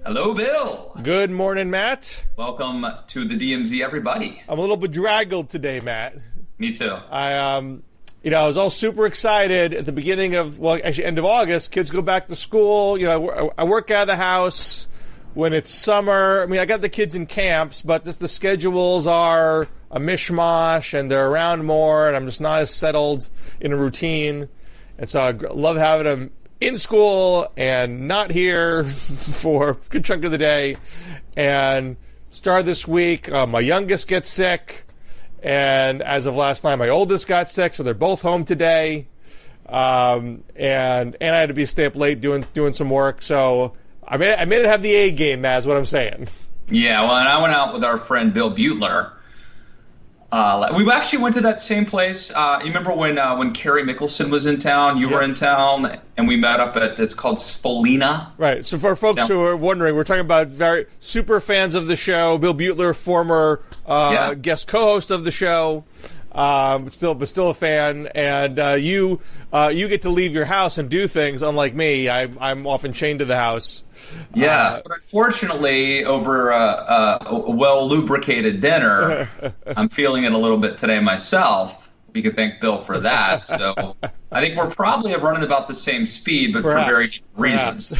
Hello, Bill. Good morning, Matt. Welcome to the DMZ, everybody. I'm a little bedraggled today, Matt. Me too. I was all super excited at the beginning of, end of August. Kids go back to school. I work out of the house when it's summer. I mean, I got the kids in camps, but the schedules are a mishmash, and they're around more, and I'm just not as settled in a routine. And so I love having them in school and not here for a good chunk of the day. And start this week, my youngest gets sick, and as of last night, my oldest got sick, so they're both home today. And I had to stay up late doing some work, so I made it have the A game, Matt, is what I'm saying. Yeah, well, and I went out with our friend Bill Butler. We actually went to that same place. You remember when Carrie Mickelson was in town? You were in town, and we met up at, it's called Spolina. Right. So for folks who are wondering, we're talking about very super fans of the show. Bill Butler, former guest co-host of the show, but still a fan. And you get to leave your house and do things, unlike me. I'm often chained to the house. Yes, but unfortunately, over a well-lubricated dinner, I'm feeling it a little bit today myself. We could thank Bill for that. So I think we're probably running about the same speed, but perhaps, for very different reasons.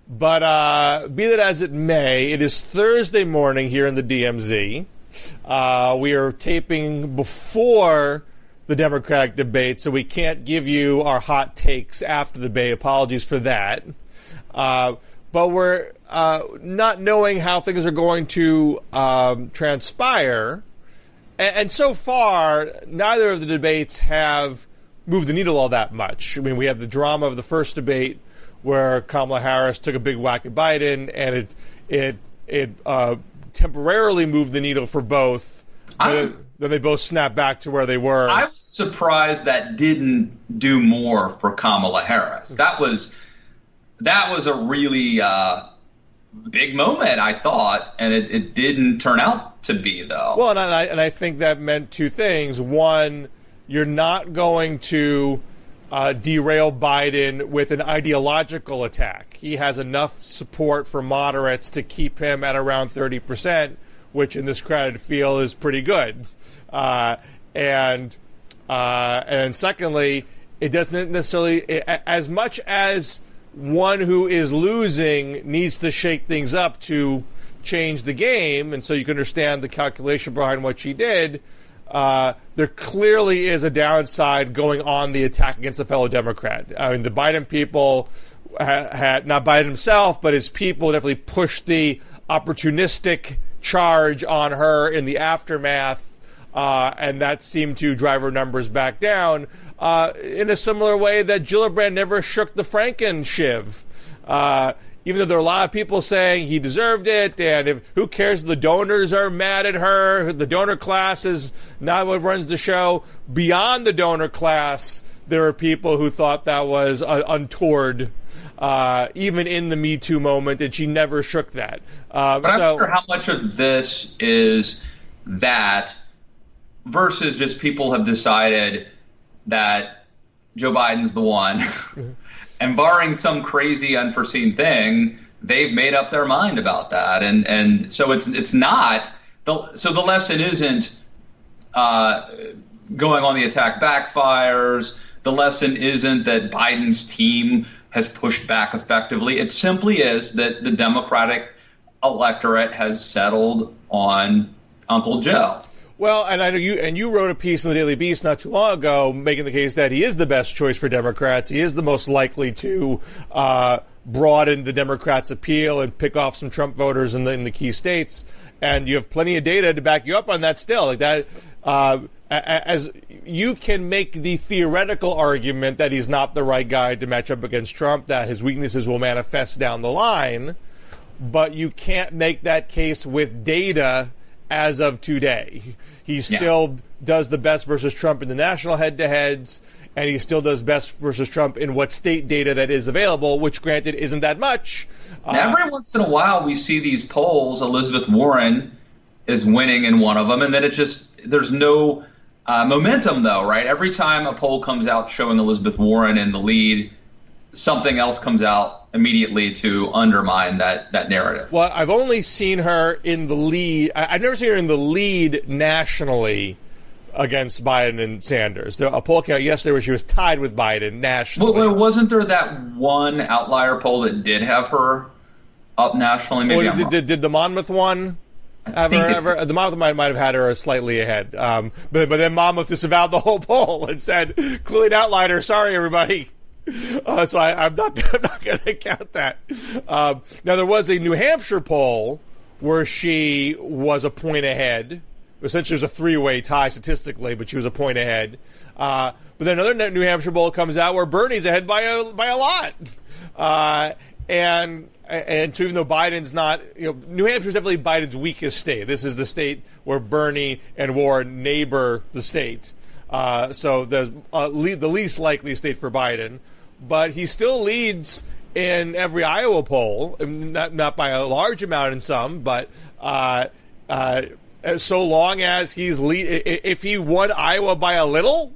But be that as it may, it is Thursday morning here in the DMZ. We are taping before the Democratic debate, so we can't give you our hot takes after the debate. Apologies for that. But we're not knowing how things are going to transpire. And so far, neither of the debates have moved the needle all that much. I mean, we had the drama of the first debate where Kamala Harris took a big whack at Biden, and it temporarily moved the needle for both. Then they both snapped back to where they were. I was surprised that didn't do more for Kamala Harris. That was a really big moment, I thought, and it didn't turn out to be, though. Well, and I think that meant two things. One, you're not going to derail Biden with an ideological attack. He has enough support for moderates to keep him at around 30%, which in this crowded field is pretty good. And secondly, it doesn't necessarily, as much as one who is losing needs to shake things up to change the game, and so you can understand the calculation behind what she did, there clearly is a downside going on the attack against a fellow Democrat. I mean, the Biden people had, not Biden himself, but his people definitely pushed the opportunistic charge on her in the aftermath, and that seemed to drive her numbers back down in a similar way that Gillibrand never shook the Franken shiv. Even though there are a lot of people saying he deserved it, and who cares if the donors are mad at her, the donor class is not what runs the show. Beyond the donor class, there are people who thought that was untoward, even in the Me Too moment, and she never shook that. But I wonder how much of this is that versus just people have decided that Joe Biden's the one. And barring some crazy unforeseen thing, they've made up their mind about that. And so it's not so the lesson isn't going on the attack backfires. The lesson isn't that Biden's team has pushed back effectively. It simply is that the Democratic electorate has settled on Uncle Joe. Well, and I know you wrote a piece in the Daily Beast not too long ago making the case that he is the best choice for Democrats. He is the most likely to broaden the Democrats' appeal and pick off some Trump voters in the key states. And you have plenty of data to back you up on that still. Like that, as you can make the theoretical argument that he's not the right guy to match up against Trump, that his weaknesses will manifest down the line, but you can't make that case with data as of today. He still does the best versus Trump in the national head-to-heads, and he still does best versus Trump in what state data that is available, which, granted, isn't that much. Every once in a while, we see these polls. Elizabeth Warren is winning in one of them, and then there's no momentum, though, right? Every time a poll comes out showing Elizabeth Warren in the lead, something else comes out immediately to undermine that narrative. Well, I've only seen her in the lead. I've never seen her in the lead nationally against Biden and Sanders. A poll came out yesterday where she was tied with Biden nationally. Well, wasn't there that one outlier poll that did have her up nationally? Maybe did the Monmouth one ever? The Monmouth might have had her slightly ahead. But then Monmouth disavowed the whole poll and said, clearly an outlier. Sorry, everybody. So I'm not going to count that. Now, there was a New Hampshire poll where she was a point ahead. Essentially, it was a three-way tie statistically, but she was a point ahead. But then another New Hampshire poll comes out where Bernie's ahead by a lot. And so even though Biden's not, New Hampshire's definitely Biden's weakest state. This is the state where Bernie and Warren neighbor the state. So there's the least likely state for Biden. But he still leads in every Iowa poll, not by a large amount in some, but so long as if he won Iowa by a little,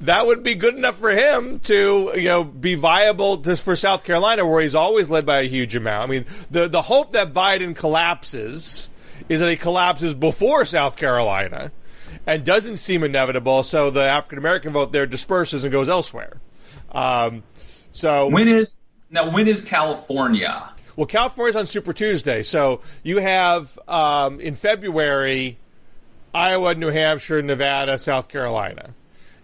that would be good enough for him to be viable just for South Carolina, where he's always led by a huge amount. I mean, the hope that Biden collapses is that he collapses before South Carolina and doesn't seem inevitable, so the African American vote there disperses and goes elsewhere. So when is California? Well, California's on Super Tuesday, so you have in February Iowa, New Hampshire, Nevada, South Carolina.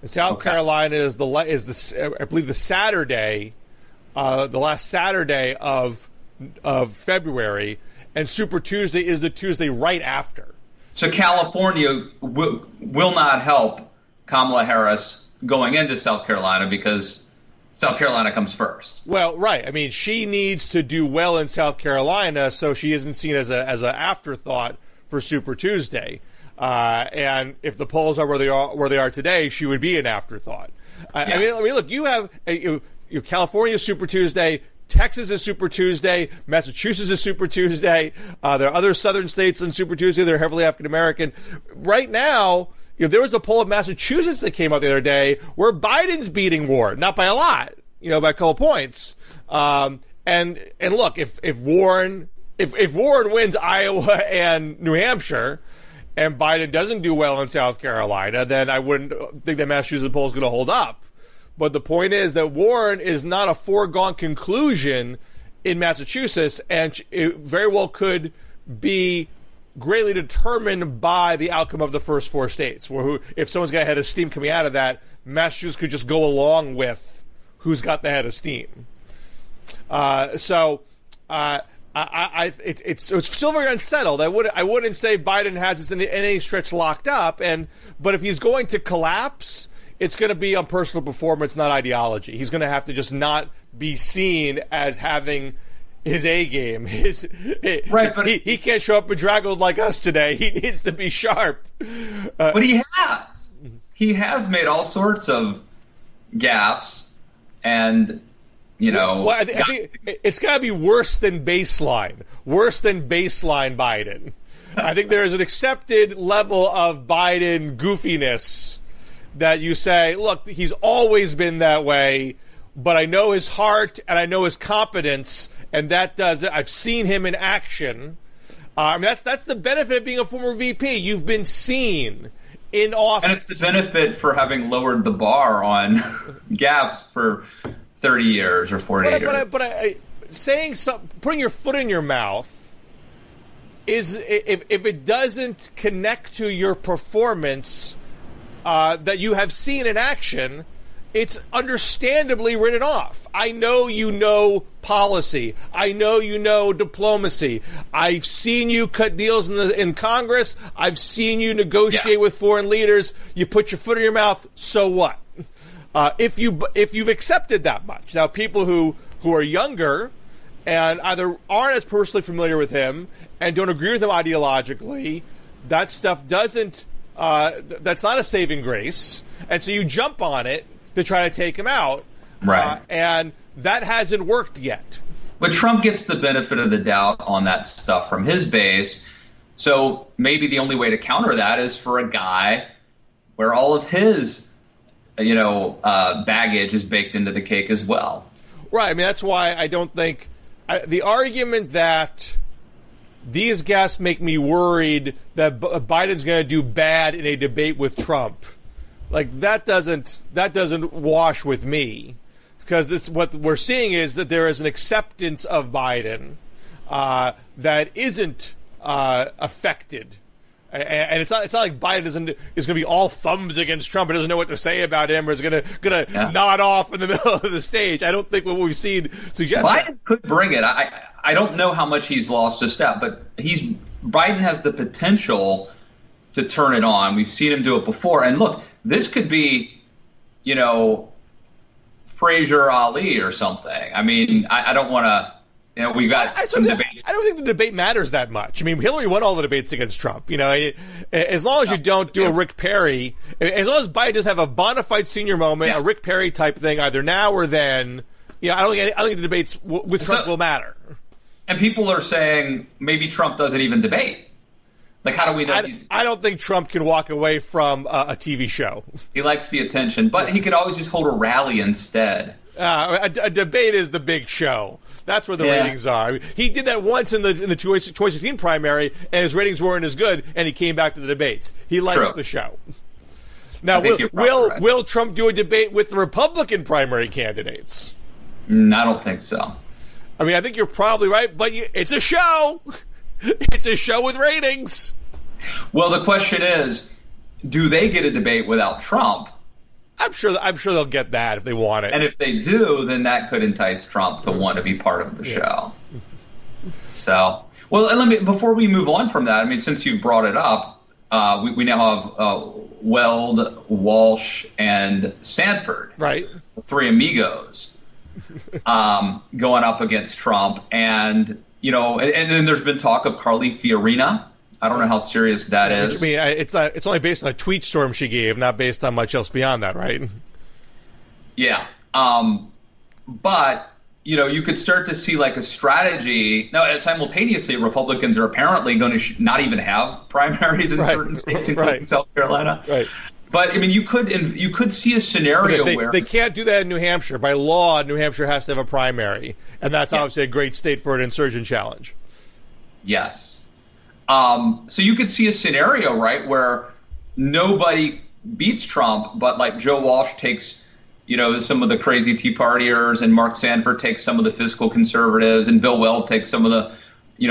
And South Carolina is I believe the Saturday, the last Saturday of February, and Super Tuesday is the Tuesday right after. So California will not help Kamala Harris going into South Carolina because South Carolina comes first. Well, right. I mean, she needs to do well in South Carolina so she isn't seen as an afterthought for Super Tuesday. And if the polls are where they are today, she would be an afterthought. I mean, look, you have California Super Tuesday. Texas is Super Tuesday. Massachusetts is Super Tuesday. There are other southern states on Super Tuesday that are heavily African American. Right now, there was a poll of Massachusetts that came out the other day where Biden's beating Warren, not by a lot, by a couple points. And look, if Warren wins Iowa and New Hampshire, and Biden doesn't do well in South Carolina, then I wouldn't think that Massachusetts poll is going to hold up. But the point is that Warren is not a foregone conclusion in Massachusetts, and it very well could be greatly determined by the outcome of the first four states. Where if someone's got a head of steam coming out of that, Massachusetts could just go along with who's got the head of steam. It's still very unsettled. I wouldn't say Biden has this in any stretch locked up, but if he's going to collapse, it's going to be on personal performance, not ideology. He's going to have to just not be seen as having his A game. Right, but he can't show up bedraggled like us today. He needs to be sharp. But he has. He has made all sorts of gaffes, and Well, I think it's got to be worse than baseline. Worse than baseline Biden. I think there is an accepted level of Biden goofiness that you say, look, he's always been that way, but I know his heart and I know his competence, and that does it. I've seen him in action. That's the benefit of being a former VP. You've been seen in office. And it's the benefit for having lowered the bar on gaffes for 30 years or 40 years. But saying something, putting your foot in your mouth, is if it doesn't connect to your performance that you have seen in action, it's understandably written off. I know you know policy. I know you know diplomacy. I've seen you cut deals in Congress. I've seen you negotiate with foreign leaders. You put your foot in your mouth. So what? If you've accepted that much. Now, people who are younger and either aren't as personally familiar with him and don't agree with him ideologically, that stuff doesn't. That's not a saving grace, and so you jump on it to try to take him out, right? And that hasn't worked yet. But Trump gets the benefit of the doubt on that stuff from his base, so maybe the only way to counter that is for a guy where all of his, baggage is baked into the cake as well. Right. I mean, that's why I don't think the argument that these guests make me worried that Biden's going to do bad in a debate with Trump, like that doesn't wash with me, because what we're seeing is that there is an acceptance of Biden that isn't affected. And it's not like Biden is going to be all thumbs against Trump and doesn't know what to say about him, or is going to nod off in the middle of the stage. I don't think what we've seen suggests Biden could bring it. I don't know how much he's lost a step, but Biden has the potential to turn it on. We've seen him do it before. And look, this could be, Fraser Ali or something. I mean, I don't want to. We got some debates. I don't think the debate matters that much. I mean, Hillary won all the debates against Trump. As long as you don't do a Rick Perry, as long as Biden does have a bona fide senior moment, a Rick Perry type thing, either now or then, I don't think the debates with Trump will matter. And people are saying maybe Trump doesn't even debate. Like, how do we know? I don't think Trump can walk away from a TV show. He likes the attention, but he could always just hold a rally instead. A debate is the big show. That's where the ratings are. I mean, he did that once in the 2016 primary, and his ratings weren't as good, and he came back to the debates. He likes the show. Now, will Trump do a debate with the Republican primary candidates? I don't think so. I mean, I think you're probably right, but it's a show. It's a show with ratings. Well, the question is, do they get a debate without Trump? I'm sure they'll get that if they want it. And if they do, then that could entice Trump to want to be part of the show. So, well, before we move on from that, I mean, since you brought it up, we now have Weld, Walsh, and Sanford, right? The three amigos, going up against Trump, and then there's been talk of Carly Fiorina. I don't know how serious that is. I mean, it's only based on a tweet storm she gave, not based on much else beyond that, right? Yeah. But, you could start to see like a strategy. Now, simultaneously, Republicans are apparently going to not even have primaries in certain states, including South Carolina. Right. But, I mean, you could see a scenario where they can't do that in New Hampshire. By law, New Hampshire has to have a primary. And that's obviously a great state for an insurgent challenge. Yes. So you could see a scenario, right, where nobody beats Trump, but like Joe Walsh takes, some of the crazy Tea Partiers, and Mark Sanford takes some of the fiscal conservatives, and Bill Weld takes some of the,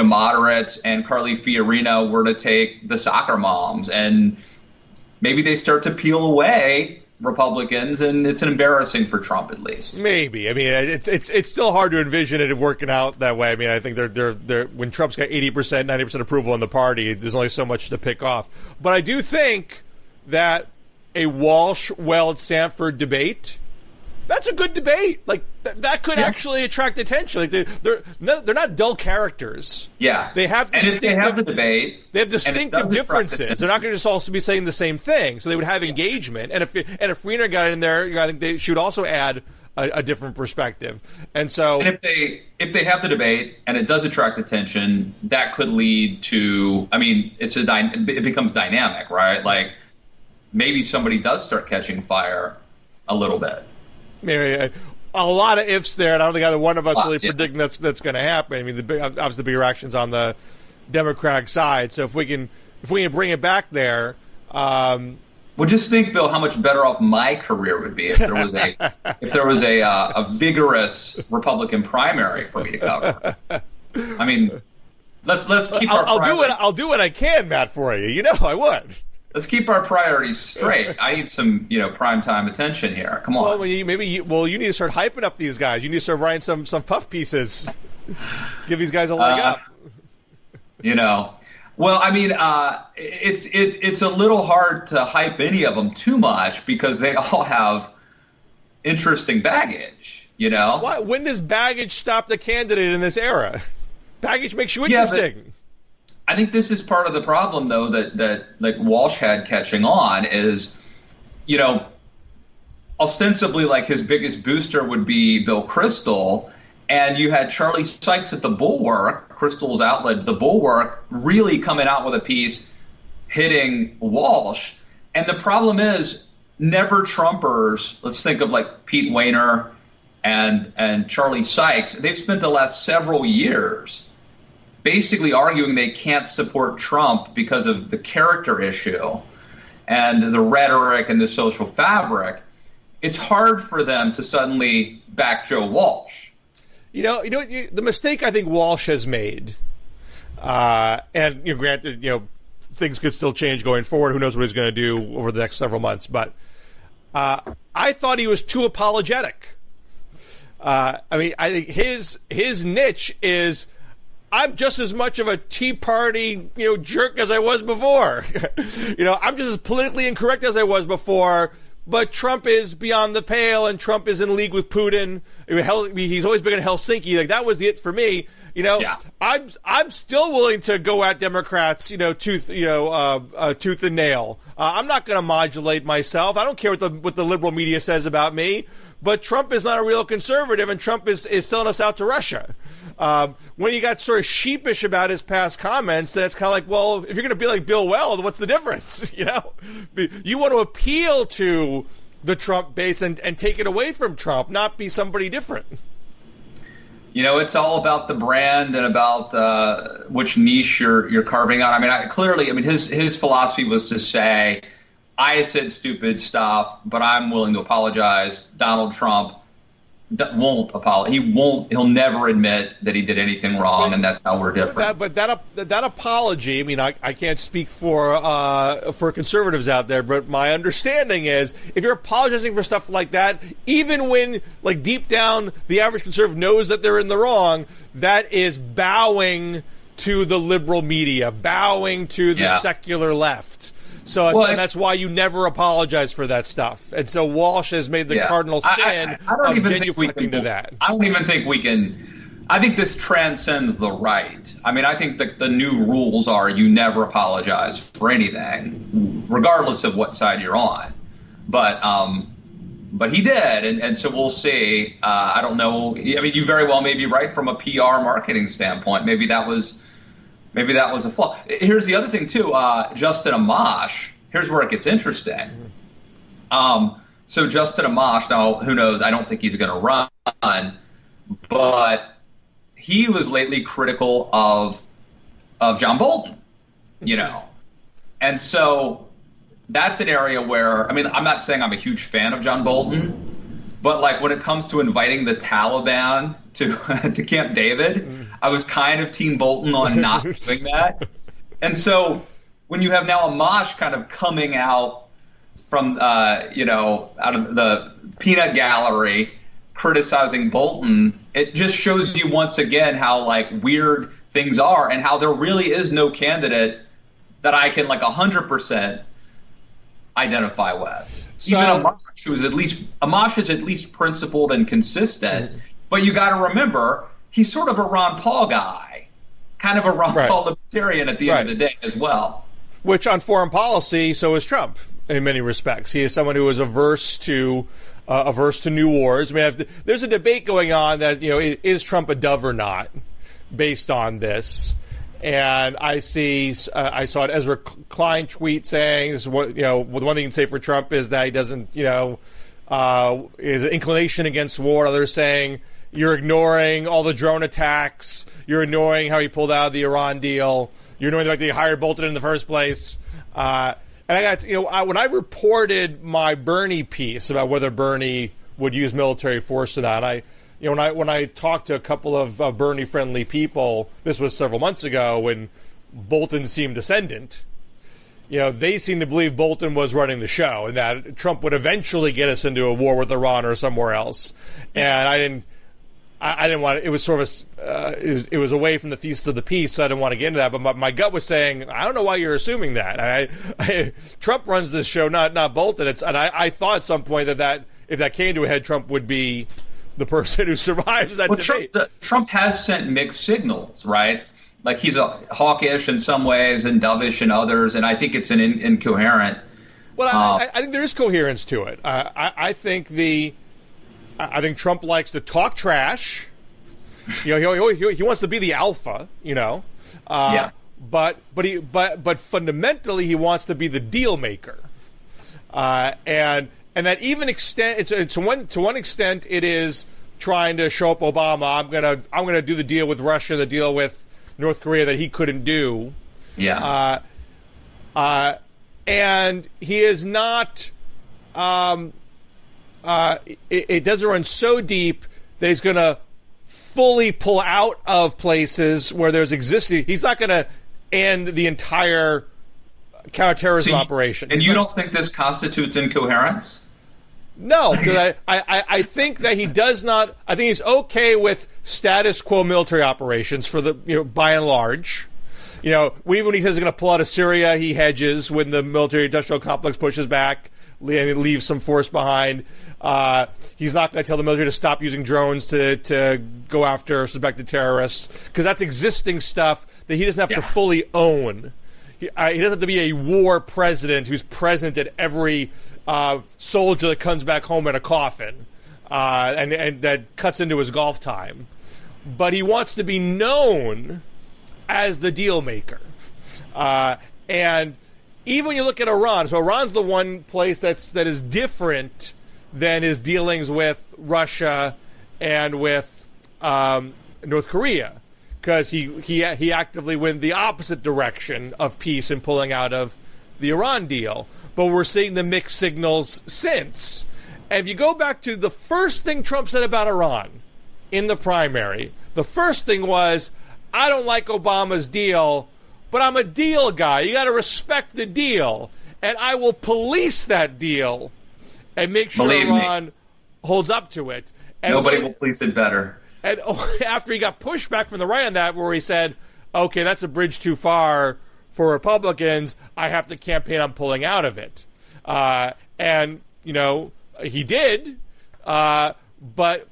moderates, and Carly Fiorina were to take the soccer moms, and maybe they start to peel away Republicans, and it's embarrassing for Trump at least. Maybe. I mean, it's still hard to envision it working out that way. I mean, I think they're when Trump's got 80%, 90% approval in the party, there's only so much to pick off. But I do think that a Walsh, Weld, Sanford debate, that's a good debate. Like that could actually attract attention. Like they're not dull characters. Yeah, they have. And if they have the debate, they have distinctive differences. They're not going to just also be saying the same thing. So they would have engagement. And if Rena got in there, I think she would also add a different perspective. And so, and if they have the debate and it does attract attention, that could lead to. I mean, it becomes dynamic, right? Like maybe somebody does start catching fire a little bit. A lot of ifs there, and I don't think either one of us really predicting that's going to happen. I mean, obviously the bigger action's on the Democratic side. So if we can bring it back there, well, just think, Bill, how much better off my career would be if there was a vigorous Republican primary for me to cover. I mean, let's keep our. I'll do what I can, Matt, for you. I would. Let's keep our priorities straight. I need some, primetime attention here. Come on. Well, you need to start hyping up these guys. You need to start writing some puff pieces. Give these guys a leg up. Well, I mean, it's a little hard to hype any of them too much because they all have interesting baggage. Why? When does baggage stop the candidate in this era? Baggage makes you interesting. Yeah, I think this is part of the problem, though, that like Walsh had catching on is, ostensibly like his biggest booster would be Bill Kristol, and you had Charlie Sykes at the Bulwark, Kristol's outlet, the Bulwark, really coming out with a piece hitting Walsh, And the problem is, never Trumpers, let's think of like Pete Wehner and Charlie Sykes, they've spent the last several years basically arguing they can't support Trump because of the character issue and the rhetoric and the social fabric. It's hard for them to suddenly back Joe Walsh. The mistake I think Walsh has made, and granted, things could still change going forward. Who knows what he's going to do over the next several months? But I thought he was too apologetic. I think his niche is, I'm just as much of a Tea Party, jerk as I was before. I'm just as politically incorrect as I was before. But Trump is beyond the pale, and Trump is in league with Putin. He's always been in Helsinki. Like, that was it for me. Yeah. I'm still willing to go at Democrats, tooth and nail. I'm not going to modulate myself. I don't care what the liberal media says about me. But Trump is not a real conservative, and Trump is selling us out to Russia. When he got sort of sheepish about his past comments, then it's kind of like, well, if you're going to be like Bill Weld, what's the difference? You want to appeal to the Trump base and take it away from Trump, not be somebody different. It's all about the brand and about which niche you're carving out. Clearly, his philosophy was to say, I said stupid stuff, but I'm willing to apologize. Donald Trump won't apologize. He'll never admit that he did anything wrong, and that's how we're different. But that apology, I can't speak for conservatives out there, but my understanding is, if you're apologizing for stuff like that, even when, like, deep down the average conservative knows that they're in the wrong, that is bowing to the liberal media, bowing to the secular left. So and that's why you never apologize for that stuff. And so Walsh has made the cardinal sin of genuflecting to that. I don't even think we can. I think this transcends the right. I think the new rules are you never apologize for anything, regardless of what side you're on. But he did, and so we'll see. I don't know. You very well may be right from a PR marketing standpoint. Maybe that was a flaw. Here's the other thing, too. Justin Amash, here's where it gets interesting. So Justin Amash, now, who knows? I don't think he's going to run. But he was lately critical of John Bolton, And so that's an area where, I'm not saying I'm a huge fan of John Bolton, but like when it comes to inviting the Taliban to Camp David, I was kind of Team Bolton on not doing that. And so when you have now Amash kind of coming out from, out of the peanut gallery criticizing Bolton, it just shows you once again how like weird things are and how there really is no candidate that I can like 100% identify with. So, even Amash is at least principled and consistent, but you got to remember he's sort of a Ron Paul guy, kind of a Ron Paul libertarian at the end of the day as well. Which on foreign policy, so is Trump in many respects. He is someone who is averse to new wars. There's a debate going on that is Trump a dove or not, based on this. And I saw an Ezra Klein tweet saying, this is what, the one thing you can say for Trump is that he doesn't, is an inclination against war. Others saying, you're ignoring all the drone attacks. You're ignoring how he pulled out of the Iran deal. You're ignoring the fact that he hired Bolton in the first place. And I got, when I reported my Bernie piece about whether Bernie would use military force or not, when I talked to a couple of Bernie-friendly people, this was several months ago when Bolton seemed ascendant, they seemed to believe Bolton was running the show and that Trump would eventually get us into a war with Iran or somewhere else. And I didn't want it. It was sort of it was away from the thesis of the piece, so I didn't want to get into that. But my gut was saying, I don't know why you're assuming that. Trump runs this show, not Bolton. And I thought at some point that if that came to a head, Trump would be the person who survives that debate. Trump has sent mixed signals, right? Like he's hawkish in some ways and dovish in others, and I think it's an incoherent. Well, I think there is coherence to it. I think Trump likes to talk trash. He wants to be the alpha, But fundamentally, he wants to be the deal maker. and that even extent to one extent it is trying to show up Obama. I'm gonna do the deal with Russia, the deal with North Korea that he couldn't do. Yeah. And he is not. It doesn't run so deep that he's going to fully pull out of places where there's existing. He's not going to end the entire counterterrorism operation. And you don't think this constitutes incoherence? No, because I think that he does not. I think he's okay with status quo military operations for the by and large. Even when he says he's going to pull out of Syria, he hedges when the military-industrial complex pushes back and leaves some force behind. He's not going to tell the military to stop using drones to go after suspected terrorists, because that's existing stuff that he doesn't have to fully own. He doesn't have to be a war president who's present at every soldier that comes back home in a coffin and that cuts into his golf time. But he wants to be known as the deal maker. And even when you look at Iran, so Iran's the one place that is different than his dealings with Russia and with North Korea, because he actively went the opposite direction of peace and pulling out of the Iran deal. But we're seeing the mixed signals since. And if you go back to the first thing Trump said about Iran in the primary, the first thing was, I don't like Obama's deal, but I'm a deal guy. You got to respect the deal, and I will police that deal and make sure Iran holds up to it. And nobody will police it better. And after he got pushback from the right on that, where he said, okay, that's a bridge too far for Republicans, I have to campaign on pulling out of it. And he did, but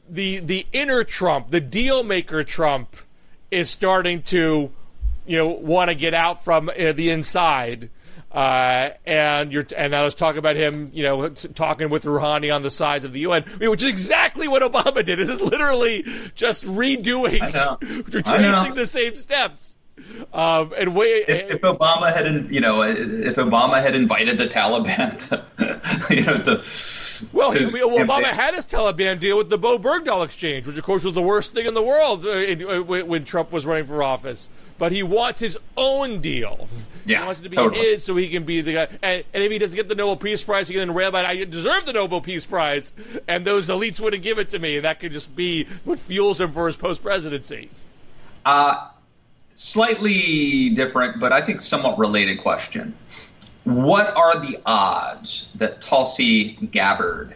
the inner Trump, the deal maker Trump, is starting to, want to get out from the inside. And I was talking about him, talking with Rouhani on the sides of the UN, which is exactly what Obama did. This is literally just redoing, retracing the same steps. If Obama had invited the Taliban Obama had his Taliban deal with the Bo Bergdahl exchange, which of course was the worst thing in the world when Trump was running for office. But he wants his own deal. Yeah, he wants it to be his, so he can be the guy. And if he doesn't get the Nobel Peace Prize, he can then rail about, I deserve the Nobel Peace Prize, and those elites wouldn't give it to me. And that could just be what fuels him for his post-presidency. Slightly different, but I think somewhat related question. What are the odds that Tulsi Gabbard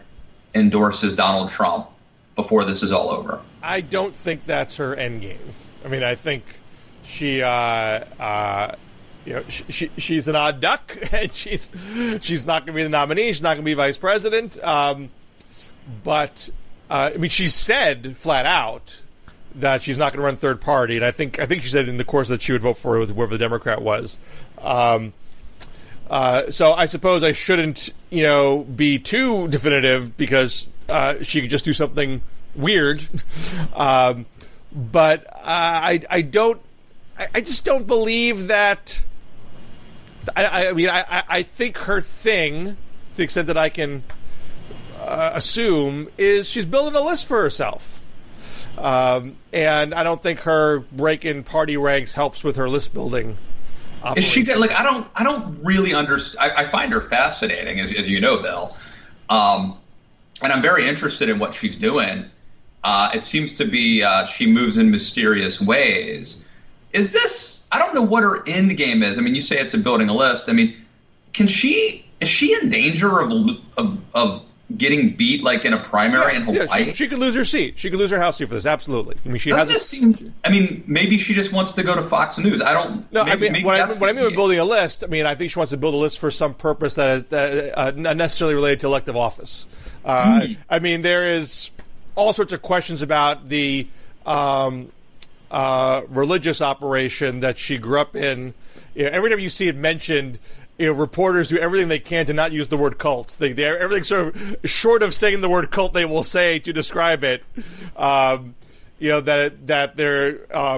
endorses Donald Trump before this is all over? I don't think that's her endgame. I mean, I think she, she's an odd duck, and she's not going to be the nominee. She's not going to be vice president. But she said flat out that she's not going to run third party, and I think she said in the course that she would vote for whoever the Democrat was. So I suppose I shouldn't, be too definitive, because she could just do something weird. But I just don't believe that. I think her thing, to the extent that I can assume, is she's building a list for herself. And I don't think her break in party ranks helps with her list building operation. Is she I don't really understand. I find her fascinating, as you know, Bill. And I'm very interested in what she's doing. It seems to be she moves in mysterious ways. Is this? I don't know what her end game is. I mean, you say it's building a list. I mean, is she in danger of getting beat like in a primary in Hawaii? Yeah, she could lose her seat. She could lose her House seat for this. Absolutely. I mean, she hasn't. Maybe she just wants to go to Fox News. I don't. No, maybe, what I mean with building a list, I mean, I think she wants to build a list for some purpose that is not necessarily related to elective office. I mean, there is all sorts of questions about the religious operation that she grew up in. Every time you see it mentioned, reporters do everything they can to not use the word cult. They're everything sort of short of saying the word cult they will say to describe it. That there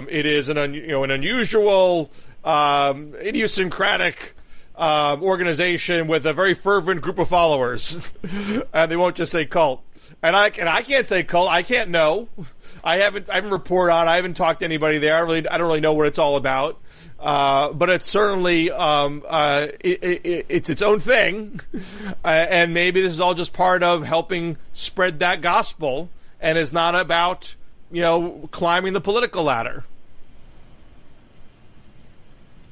it is an unusual, idiosyncratic organization with a very fervent group of followers, and they won't just say cult. And I can't say cult. I can't know. I haven't reported on. I haven't talked to anybody there. I don't really know what it's all about. But it's certainly it's its own thing, and maybe this is all just part of helping spread that gospel, and it's not about climbing the political ladder.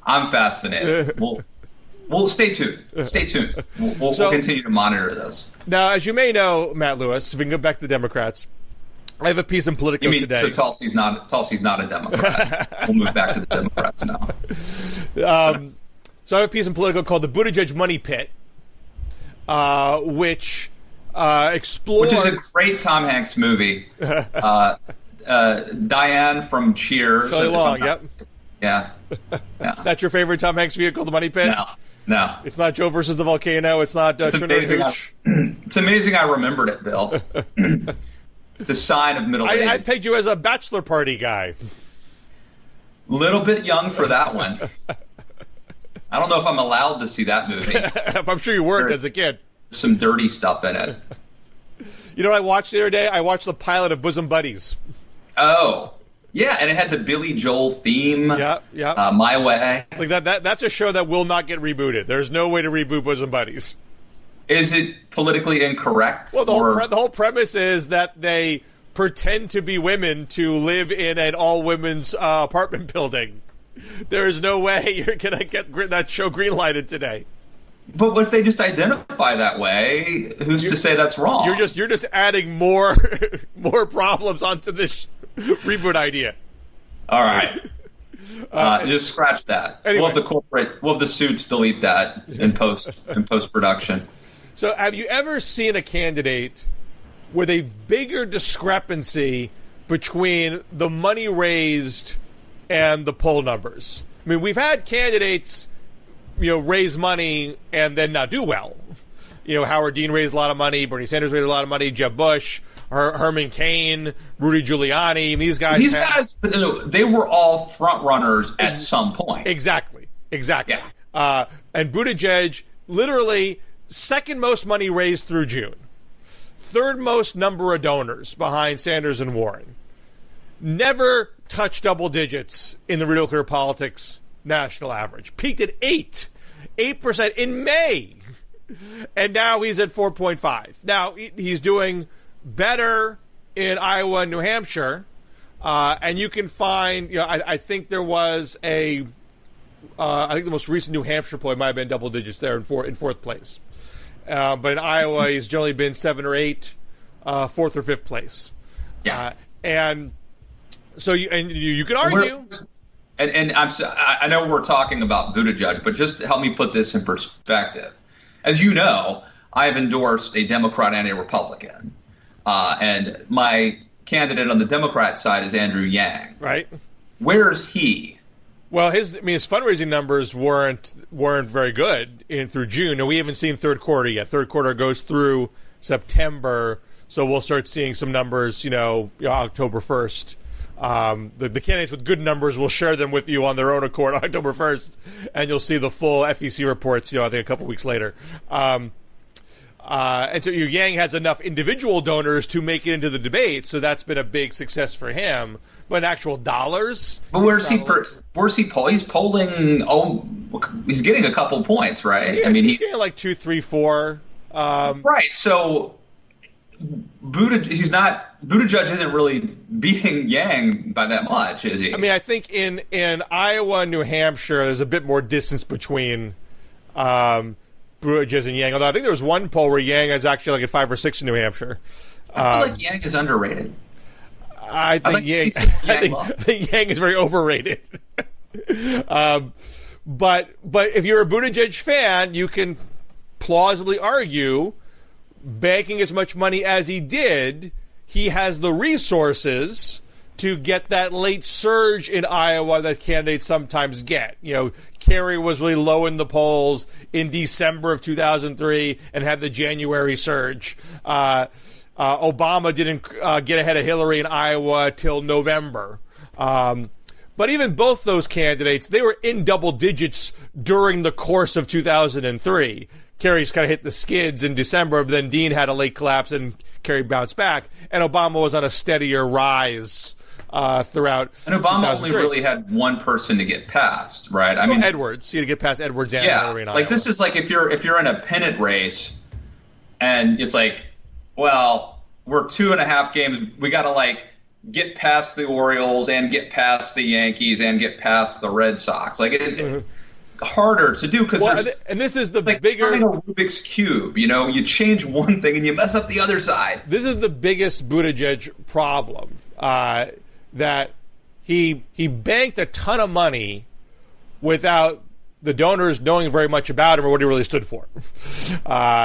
I'm fascinated. Well, stay tuned. Stay tuned. We'll continue to monitor this. Now, as you may know, Matt Lewis, if we can go back to the Democrats, I have a piece in Politico today. So Tulsi's not a Democrat. We'll move back to the Democrats now. So I have a piece in Politico called "The Buttigieg Money Pit," which explores. Which is a great Tom Hanks movie. Diane from Cheers. Shelley Long. Yep. Yeah. That's your favorite Tom Hanks movie called "The Money Pit"? No. It's not Joe versus the Volcano. It's not Trinidad Hooch. It's amazing I remembered it, Bill. It's a sign of middle age. I pegged you as a bachelor party guy. Little bit young for that one. I don't know if I'm allowed to see that movie. I'm sure you weren't as a kid. There's some dirty stuff in it. You know what I watched the other day? I watched the pilot of Bosom Buddies. Oh. Yeah, and it had the Billy Joel theme. Yeah. My Way. Like that's a show that will not get rebooted. There's no way to reboot Bosom Buddies. Is it politically incorrect? Well, the whole premise is that they pretend to be women to live in an all-women's apartment building. There is no way you're going to get that show greenlighted today. But what if they just identify that way? Who's to say that's wrong? You're just adding more problems onto this reboot idea. All right. Just scratch that. Anyway. We'll have the suits delete that in post production. So have you ever seen a candidate with a bigger discrepancy between the money raised and the poll numbers? I mean, we've had candidates, raise money and then not do well. Howard Dean raised a lot of money, Bernie Sanders raised a lot of money, Jeb Bush, Herman Cain, Rudy Giuliani. These guys, they were all front runners at some point. Exactly. Yeah. And Buttigieg, literally second most money raised through June, third most number of donors behind Sanders and Warren. Never touched double digits in the Real Clear Politics national average. Peaked at 8% in May. And now he's at 4.5. Now he's doing better in Iowa and New Hampshire. And you can find, I think there was I think the most recent New Hampshire poll might have been double digits there in fourth place. But in Iowa, he's generally been 7 or 8, fourth or fifth place. Yeah. And so you can argue. And I know we're talking about Buttigieg, but just help me put this in perspective. As you know, I have endorsed a Democrat and a Republican. And my candidate on the Democrat side is Andrew Yang. Right. Where's he? Well, his fundraising numbers weren't very good through June. And we haven't seen third quarter yet. Third quarter goes through September, so we'll start seeing some numbers, October 1st. The candidates with good numbers will share them with you on their own accord on October 1st, and you'll see the full FEC reports, I think a couple weeks later. And so Yang has enough individual donors to make it into the debate, so that's been a big success for him. But in actual dollars, but where's he polling? He's polling. He's getting a couple points, right? Yeah, he's getting like 2, 3, 4. Right. So Buttigieg isn't really beating Yang by that much, is he? I mean, I think in Iowa and New Hampshire, there's a bit more distance between Buttigieg and Yang. Although I think there was one poll where Yang is actually like at 5 or 6 in New Hampshire. I feel like Yang is underrated. I think Yang is very overrated. But if you're a Buttigieg fan, you can plausibly argue, banking as much money as he did, he has the resources to get that late surge in Iowa that candidates sometimes get. Kerry was really low in the polls in December of 2003 and had the January surge. Obama didn't get ahead of Hillary in Iowa till November. But even both those candidates, they were in double digits during the course of 2003. Kerry's kind of hit the skids in December, but then Dean had a late collapse and Kerry bounced back. And Obama was on a steadier rise throughout. And Obama only really had one person to get past, right? I mean, Edwards. You had to get past Edwards and Hillary in Iowa. Like this is like if you're in a pennant race, and it's like, well, we're 2.5 games. We got to like get past the Orioles and get past the Yankees and get past the Red Sox. Like it's harder to do because and this is the like bigger turning a Rubik's cube. You know, you change one thing and you mess up the other side. This is the biggest Buttigieg problem. That he banked a ton of money without the donors knowing very much about him or what he really stood for.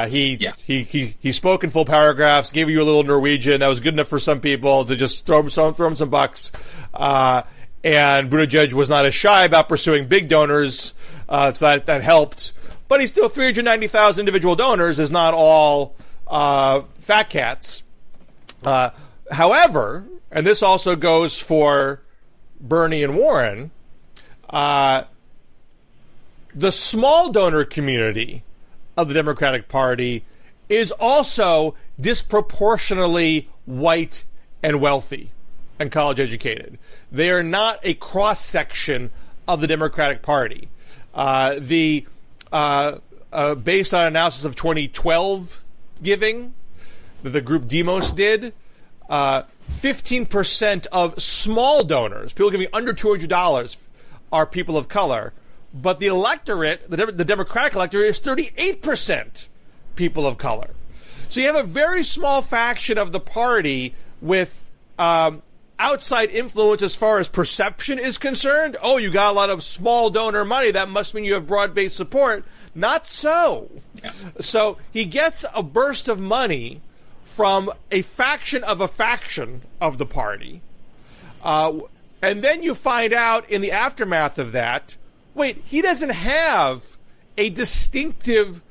He spoke in full paragraphs, gave you a little Norwegian that was good enough for some people to just throw him some bucks. And Buttigieg was not as shy about pursuing big donors, so that helped. But he's still 390,000 individual donors is not all fat cats. However, and this also goes for Bernie and Warren, the small donor community of the Democratic Party is also disproportionately white and wealthy and college educated. They are not a cross-section of the Democratic Party. Based on analysis of 2012 giving that the group Demos did, 15% of small donors, people giving under $200, are people of color. But the electorate, the Democratic electorate, is 38% people of color. So you have a very small faction of the party with outside influence as far as perception is concerned. Oh, you got a lot of small donor money. That must mean you have broad-based support. Not so. Yeah. So he gets a burst of money from a faction of the party. And then you find out in the aftermath of that, wait, he doesn't have a distinctive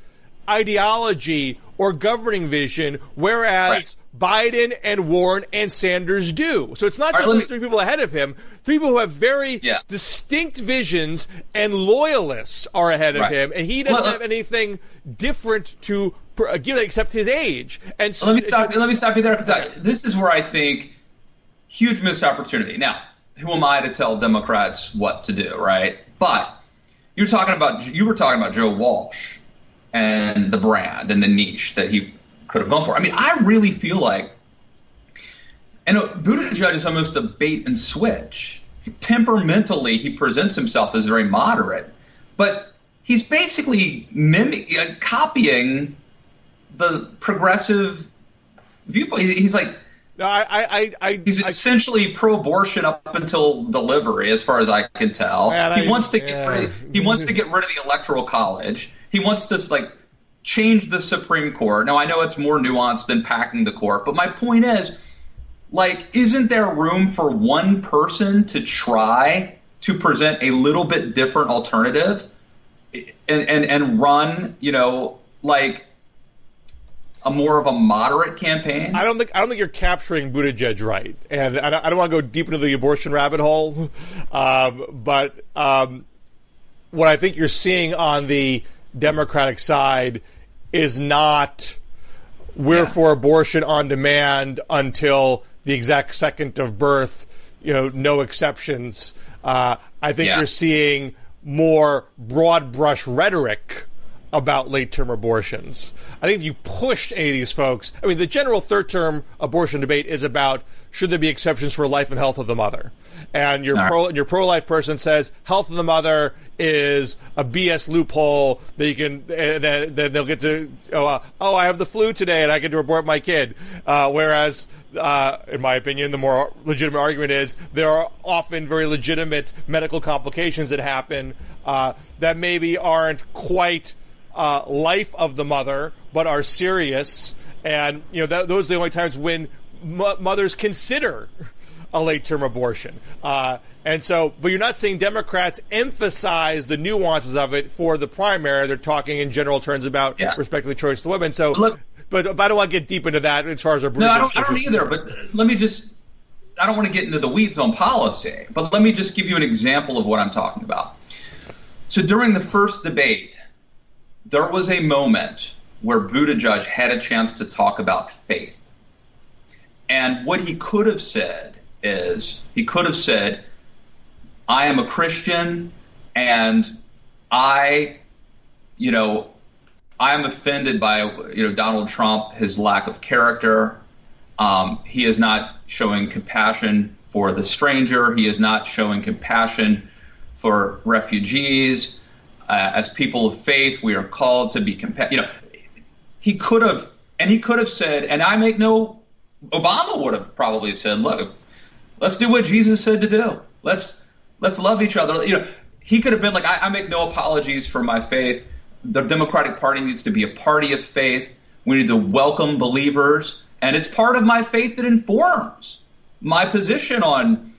ideology or governing vision, whereas Biden and Warren and Sanders do. So it's not just the three people ahead of him. Three people who have very distinct visions and loyalists are ahead of him, and he doesn't have anything different to give except his age. And so let me stop you there, because this is where I think huge missed opportunity. Now, who am I to tell Democrats what to do, right? But you were talking about Joe Walsh and the brand and the niche that he could have gone for. I mean, I really feel like, and Buttigieg is almost a bait and switch. Temperamentally, he presents himself as very moderate, but he's basically copying the progressive viewpoint. He's like, he's essentially pro-abortion up until delivery, as far as I can tell. He wants to get rid of the Electoral College. He wants to change the Supreme Court. Now, I know it's more nuanced than packing the court, but my point is, isn't there room for one person to try to present a little bit different alternative and run, a more of a moderate campaign? I don't think you're capturing Buttigieg right, and I don't want to go deep into the abortion rabbit hole, but what I think you're seeing on the Democratic side is not we're for abortion on demand until the exact second of birth, no exceptions. I think you're seeing more broad brush rhetoric about late-term abortions. I think if you pushed any of these folks, I mean, the general third-term abortion debate is about should there be exceptions for life and health of the mother. And your pro-life person says health of the mother is a BS loophole that you can, then they'll get to, I have the flu today and I get to abort my kid. Whereas, in my opinion, the more legitimate argument is there are often very legitimate medical complications that happen that maybe aren't quite life of the mother, but are serious. And, those are the only times when mothers consider a late-term abortion. And so, but you're not seeing Democrats emphasize the nuances of it for the primary. They're talking in general terms about respecting the choice of the women. So, but I don't want to get deep into that as far as our... No, I don't either. But let me just I don't want to get into the weeds on policy, but let me just give you an example of what I'm talking about. So during the first debate, there was a moment where Buttigieg had a chance to talk about faith. And what he could have said is, he could have said, I am a Christian and I am offended by, Donald Trump, his lack of character. He is not showing compassion for the stranger. He is not showing compassion for refugees. As people of faith, we are called to be compassionate. He could have said, and Obama would have probably said, look, let's do what Jesus said to do. Let's love each other. He could have been like, I make no apologies for my faith. The Democratic Party needs to be a party of faith. We need to welcome believers. And it's part of my faith that informs my position on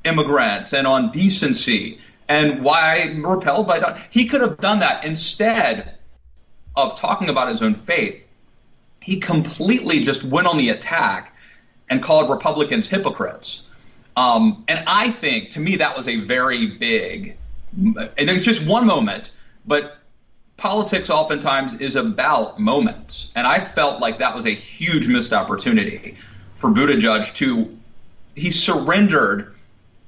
immigrants and on decency and why I'm repelled by Donald. He could have done that. Instead of talking about his own faith, he completely just went on the attack and called Republicans hypocrites. And I think, to me, that was a very big, and it's just one moment, but politics oftentimes is about moments. And I felt like that was a huge missed opportunity for Buttigieg he surrendered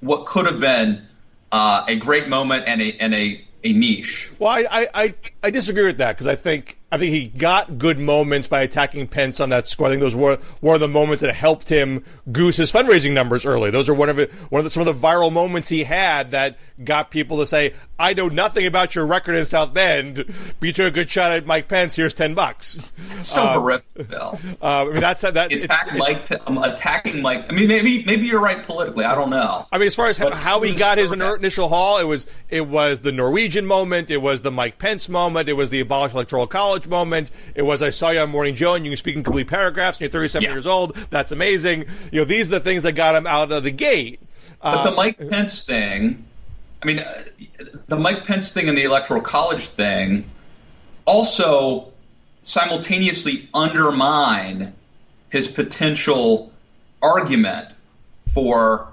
what could have been a great moment and a niche. Well, I disagree with that because I think he got good moments by attacking Pence on that score. I think those were the moments that helped him goose his fundraising numbers early. Those are some of the viral moments he had that got people to say, "I know nothing about your record in South Bend, but you took a good shot at Mike Pence. Here's $10." It's so horrific, Bill. I mean, attacking Mike. I mean, maybe you're right politically. I don't know. I mean, as far as how he got his initial haul, it was the Norwegian moment, it was the Mike Pence moment, it was the abolish electoral college moment, it was I saw you on Morning Joe and you can speak in complete paragraphs and you're 37 years old. That's amazing. These are the things that got him out of the gate. But the Mike Pence thing, the Mike Pence thing and the electoral college thing also simultaneously undermine his potential argument for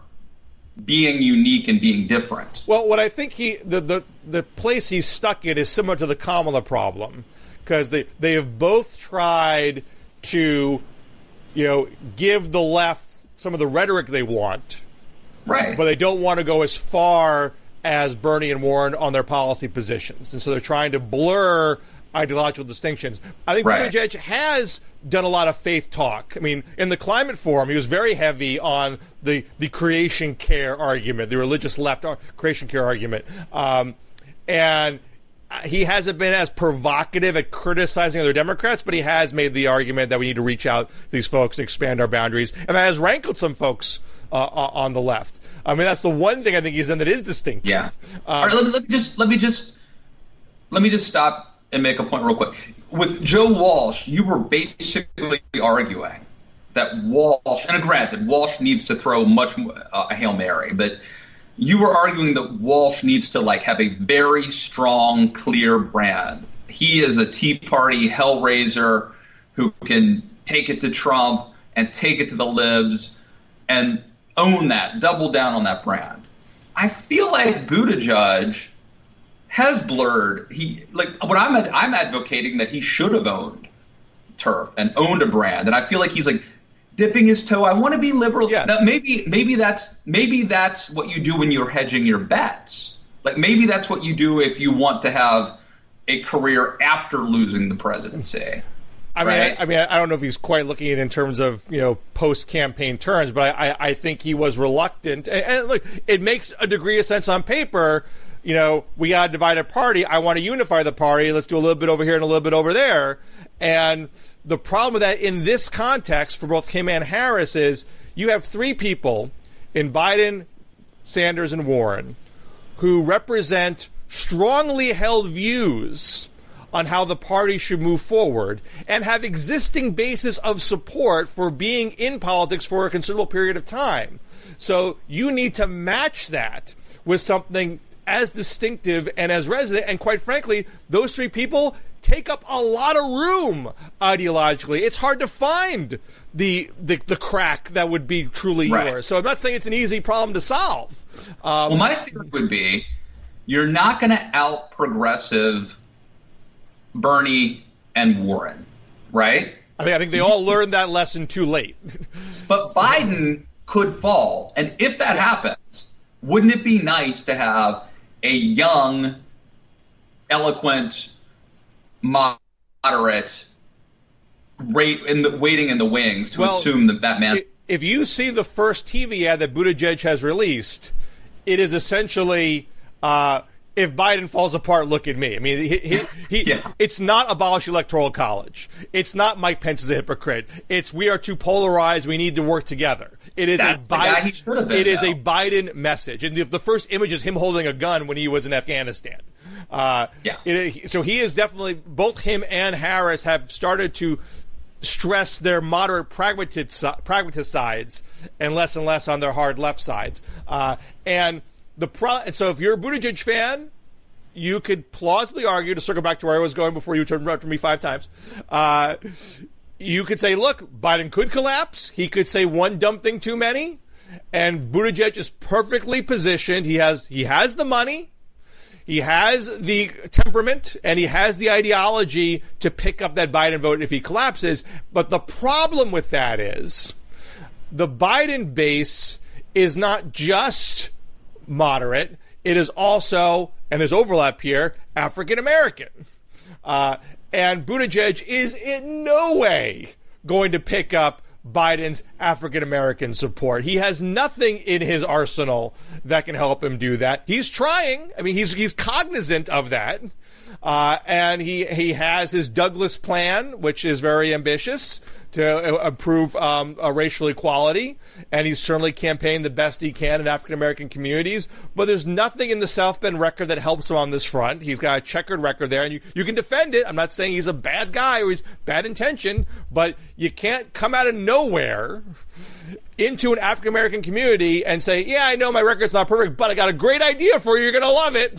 being unique and being different. Well, what I think the place he's stuck in is similar to the Kamala problem, because they have both tried to, give the left some of the rhetoric they want, right? But they don't want to go as far as Bernie and Warren on their policy positions, and so they're trying to blur ideological distinctions. I think Buttigieg has done a lot of faith talk. I mean, in the climate forum, he was very heavy on the creation care argument, the religious left creation care argument. And he hasn't been as provocative at criticizing other Democrats, but he has made the argument that we need to reach out to these folks and expand our boundaries. And that has rankled some folks on the left. I mean, that's the one thing I think he's done that is distinctive. Yeah. All right, let me just stop and make a point real quick. With Joe Walsh, you were basically arguing that Walsh, and granted, Walsh needs to throw much more, a Hail Mary, but you were arguing that Walsh needs to have a very strong, clear brand. He is a Tea Party hellraiser who can take it to Trump and take it to the libs and own that, double down on that brand. I feel like Buttigieg has blurred. I'm advocating that he should have owned turf and owned a brand, and I feel like he's dipping his toe. I want to be liberal. Yes. Now, maybe that's what you do when you're hedging your bets. Maybe that's what you do if you want to have a career after losing the presidency. I don't know if he's quite looking at it in terms of post-campaign turns, but I think he was reluctant. And look, it makes a degree of sense on paper. We got a divided party. I want to unify the party. Let's do a little bit over here and a little bit over there. And the problem with that in this context for both him and Harris is you have three people in Biden, Sanders, and Warren who represent strongly held views on how the party should move forward and have existing basis of support for being in politics for a considerable period of time. So you need to match that with something as distinctive and as resident. And quite frankly, those three people take up a lot of room ideologically. It's hard to find the crack that would be truly yours. So I'm not saying it's an easy problem to solve. Well, my theory would be you're not going to out-progressive Bernie and Warren, right? I think they all learned that lesson too late. But Biden could fall. And if that happens, wouldn't it be nice to have a young, eloquent, moderate waiting in the wings to assume that man... If you see the first TV ad that Buttigieg has released, it is essentially... if Biden falls apart, look at me. I mean, it's not abolish electoral college. It's not Mike Pence is a hypocrite. It's we are too polarized. We need to work together. It is That's the guy he should have been. It is a Biden message. And the first image is him holding a gun when he was in Afghanistan. So he is definitely, both him and Harris have started to stress their moderate pragmatist sides and less on their hard left sides. And so if you're a Buttigieg fan, you could plausibly argue, to circle back to where I was going before you turned around to me 5 times, you could say, look, Biden could collapse. He could say one dumb thing too many, and Buttigieg is perfectly positioned. He has the money, he has the temperament, and he has the ideology to pick up that Biden vote if he collapses. But the problem with that is the Biden base is not just moderate, it is also, and there's overlap here, African American. And Buttigieg is in no way going to pick up Biden's African American support. He has nothing in his arsenal that can help him do that. He's trying. I mean, he's cognizant of that. And he has his Douglas plan, which is very ambitious, to improve racial equality, and he's certainly campaigned the best he can in African-American communities, but there's nothing in the South Bend record that helps him on this front. He's got a checkered record there, and you can defend it. I'm not saying he's a bad guy or he's bad intention, but you can't come out of nowhere into an African-American community and say, yeah, I know my record's not perfect, but I got a great idea for you. You're going to love it.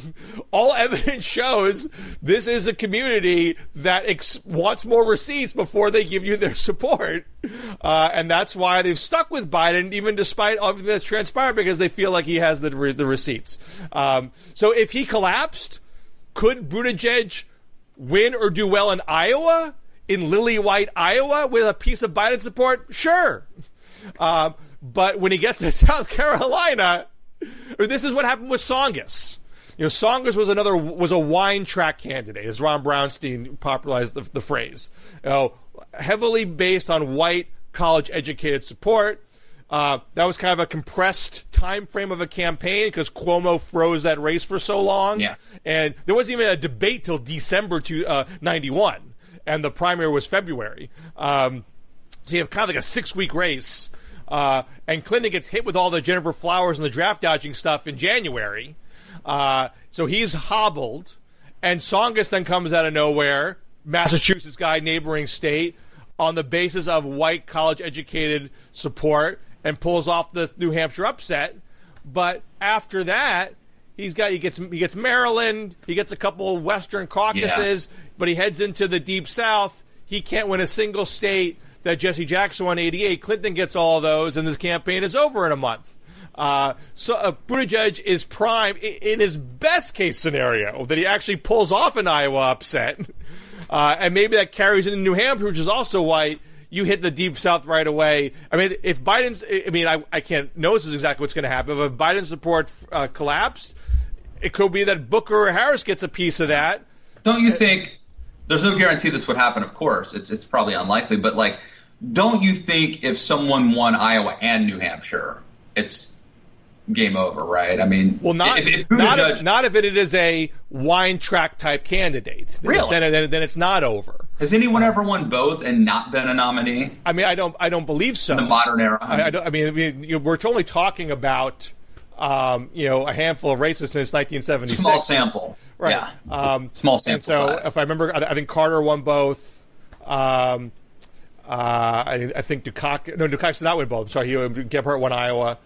All evidence shows this is a community that wants more receipts before they give you their support. And that's why they've stuck with Biden, even despite everything that's transpired, because they feel like he has the receipts. So if he collapsed, could Buttigieg win or do well in Iowa, in lily white Iowa, with a piece of Biden support? Sure. But when he gets to South Carolina, this is what happened with Tsongas. Tsongas was a wine track candidate, as Ron Brownstein popularized the phrase. Heavily based on white college-educated support. That was kind of a compressed time frame of a campaign because Cuomo froze that race for so long. Yeah. And there wasn't even a debate till December 91, and the primary was February. So you have kind of like a 6-week race. And Clinton gets hit with all the Jennifer Flowers and the draft dodging stuff in January. So he's hobbled. And Tsongas then comes out of nowhere, Massachusetts guy, neighboring state, on the basis of white college-educated support, and pulls off the New Hampshire upset. But after that, he gets Maryland, he gets a couple of Western caucuses, but he heads into the Deep South. He can't win a single state that Jesse Jackson won 88. Clinton gets all of those, and this campaign is over in a month. So Buttigieg is prime in his best case scenario that he actually pulls off an Iowa upset. And maybe that carries into New Hampshire, which is also white. You hit the Deep South right away. I mean, if Biden's, I can't know this is exactly what's going to happen, but if Biden's support collapsed, it could be that Booker or Harris gets a piece of that. Don't you think? There's no guarantee this would happen, of course. It's probably unlikely. But, don't you think if someone won Iowa and New Hampshire, it's game over, right? I mean, well, not if it is a wine track type candidate. Really? Then it's not over. Has anyone ever won both and not been a nominee? I mean, I don't believe so. In the modern era. We're totally talking about a handful of races since 1976. Small sample. Right. Yeah. Small sample size. If I remember, I think Carter won both. I think Dukakis did not win both. Sorry, Gabbard won Iowa.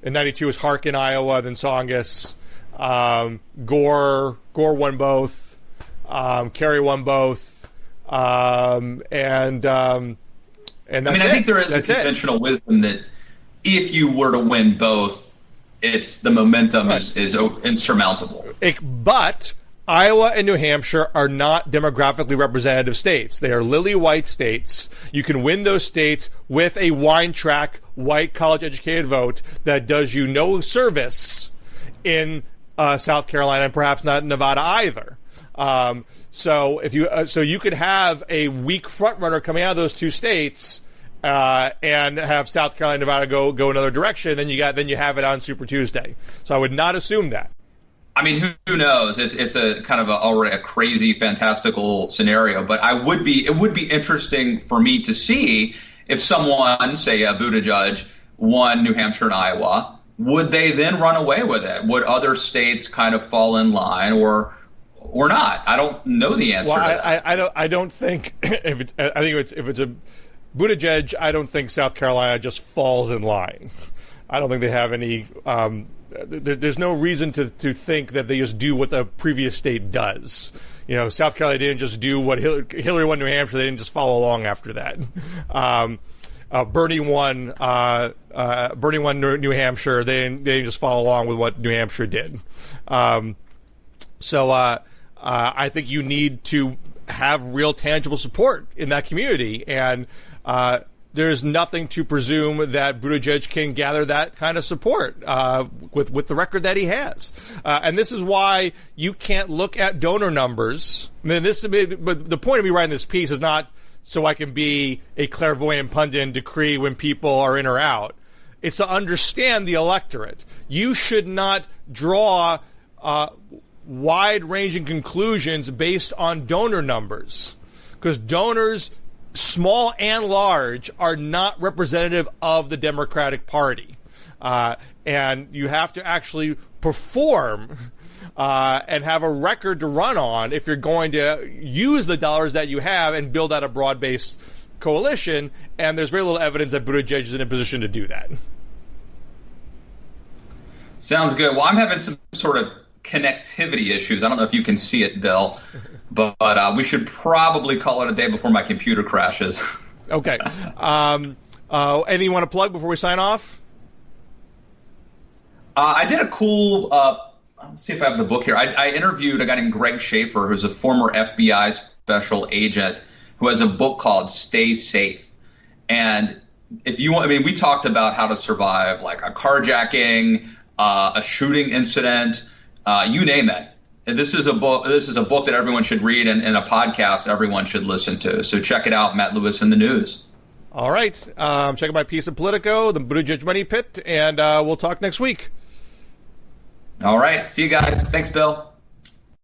In 92 was Harkin, Iowa, then Tsongas. Gore won both. Kerry won both, and that's I think there is a conventional wisdom that if you were to win both, the momentum is insurmountable. But Iowa and New Hampshire are not demographically representative states. They are lily white states. You can win those states with a wine track, white, college-educated vote that does you no service in South Carolina, and perhaps not in Nevada either. So you could have a weak frontrunner coming out of those two states, and have South Carolina, Nevada go another direction. Then you have it on Super Tuesday. So I would not assume that. I mean, who knows? It's a kind of already a crazy, fantastical scenario. But it would be interesting for me to see if someone, say Buttigieg, won New Hampshire and Iowa. Would they then run away with it? Would other states kind of fall in line, or not? I don't know the answer to that. I don't think if it's a Buttigieg, I don't think South Carolina just falls in line. I don't think they have any. There's no reason to think that they just do what the previous state does. South Carolina didn't just do what Hillary won New Hampshire. They didn't just follow along after that. Bernie won New Hampshire. They didn't just follow along with what New Hampshire did. So I think you need to have real tangible support in that community, and there's nothing to presume that Buttigieg can gather that kind of support with the record that he has. And this is why you can't look at donor numbers. But the point of me writing this piece is not so I can be a clairvoyant pundit and decree when people are in or out. It's to understand the electorate. You should not draw wide-ranging conclusions based on donor numbers, because donors, small and large, are not representative of the Democratic Party. And you have to actually perform and have a record to run on if you're going to use the dollars that you have and build out a broad-based coalition. And there's very little evidence that Buttigieg is in a position to do that. Sounds good. Well, I'm having some sort of connectivity issues. I don't know if you can see it, Bill, but we should probably call it a day before my computer crashes. Okay. Anything you want to plug before we sign off? I did a cool, let's see if I have the book here. I interviewed a guy named Greg Schaefer, who's a former FBI special agent, who has a book called Stay Safe. And if you want, we talked about how to survive like a carjacking, a shooting incident, you name it. And this is a book that everyone should read, and a podcast everyone should listen to. So check it out, Matt Lewis in the News. All right. Check out my piece of Politico, the Buttigieg Money Pit, and we'll talk next week. All right. See you guys. Thanks, Bill.